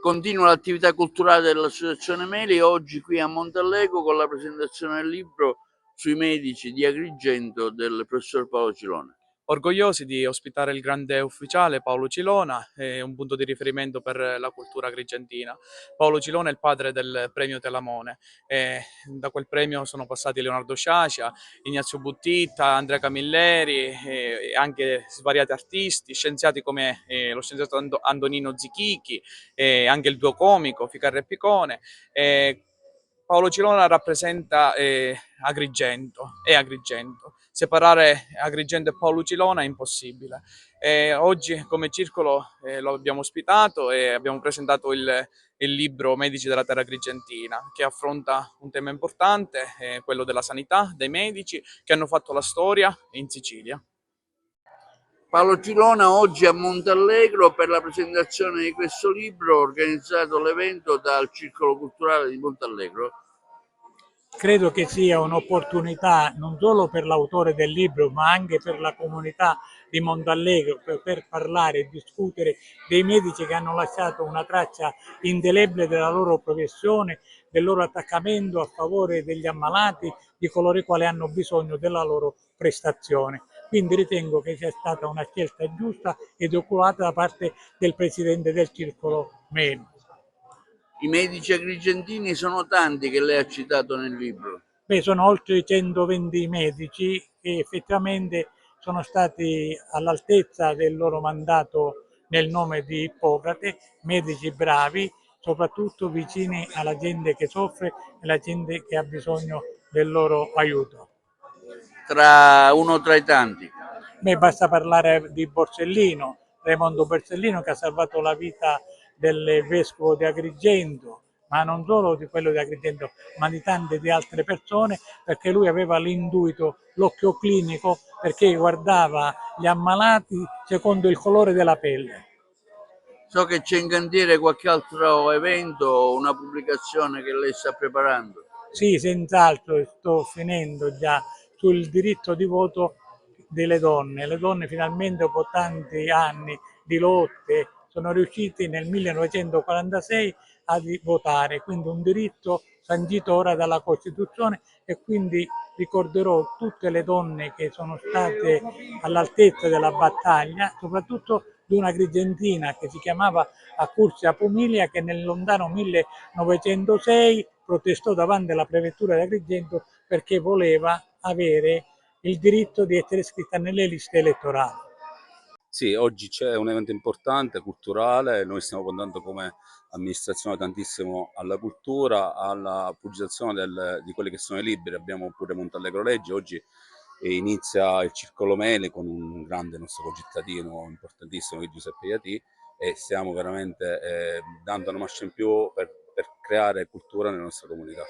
Continua l'attività culturale dell'Associazione Meli oggi qui a Montallegro con la presentazione del libro sui medici di Agrigento del professor Paolo Cilone. Orgogliosi di ospitare il grande ufficiale Paolo Cilona, un punto di riferimento per la cultura agrigentina. Paolo Cilona è il padre del premio Telamone. Da quel premio sono passati Leonardo Sciascia, Ignazio Buttitta, Andrea Camilleri e anche svariati artisti, scienziati come lo scienziato Antonino Zichichi, anche il duo comico Ficarra e Picone. Paolo Cilona rappresenta Agrigento, è Agrigento. Separare Agrigento e Paolo Cilona è impossibile. Oggi come circolo lo abbiamo ospitato e abbiamo presentato il libro Medici della Terra Agrigentina, che affronta un tema importante, quello della sanità, dei medici che hanno fatto la storia in Sicilia. Paolo Cilona oggi a Montallegro per la presentazione di questo libro, organizzato l'evento dal Circolo Culturale di Montallegro. Credo che sia un'opportunità non solo per l'autore del libro, ma anche per la comunità di Montallegro per parlare e discutere dei medici che hanno lasciato una traccia indelebile della loro professione, del loro attaccamento a favore degli ammalati, di coloro i quali hanno bisogno della loro prestazione. Quindi ritengo che sia stata una scelta giusta ed oculata da parte del presidente del Circolo Meli. I medici agrigentini sono tanti che lei ha citato nel libro. Beh, sono oltre 120 medici che effettivamente sono stati all'altezza del loro mandato nel nome di Ippocrate, medici bravi, soprattutto vicini alla gente che soffre e alla gente che ha bisogno del loro aiuto. Uno tra i tanti. Beh, basta parlare di Borsellino, Raimondo Borsellino che ha salvato la vita del vescovo di Agrigento, ma non solo di quello di Agrigento, ma di tante di altre persone, perché lui aveva l'intuito, l'occhio clinico, perché guardava gli ammalati secondo il colore della pelle. So che c'è in cantiere qualche altro evento o una pubblicazione che lei sta preparando. Sì, senz'altro, sto finendo già sul diritto di voto delle donne. Le donne finalmente dopo tanti anni di lotte sono riuscite nel 1946 a votare, quindi un diritto sancito ora dalla Costituzione e quindi ricorderò tutte le donne che sono state all'altezza della battaglia, soprattutto di una agrigentina che si chiamava Accursia Pomilia che nel lontano 1906 protestò davanti alla prefettura di Agrigento perché voleva avere il diritto di essere iscritta nelle liste elettorali. Sì, oggi c'è un evento importante, culturale, noi stiamo puntando come amministrazione tantissimo alla cultura, alla pubblicizzazione di quelli che sono i libri, abbiamo pure Montallegro Legge, oggi inizia il Circolo Meli con un grande nostro concittadino importantissimo che è Giuseppe Iati e stiamo veramente dando una marcia in più per creare cultura nella nostra comunità.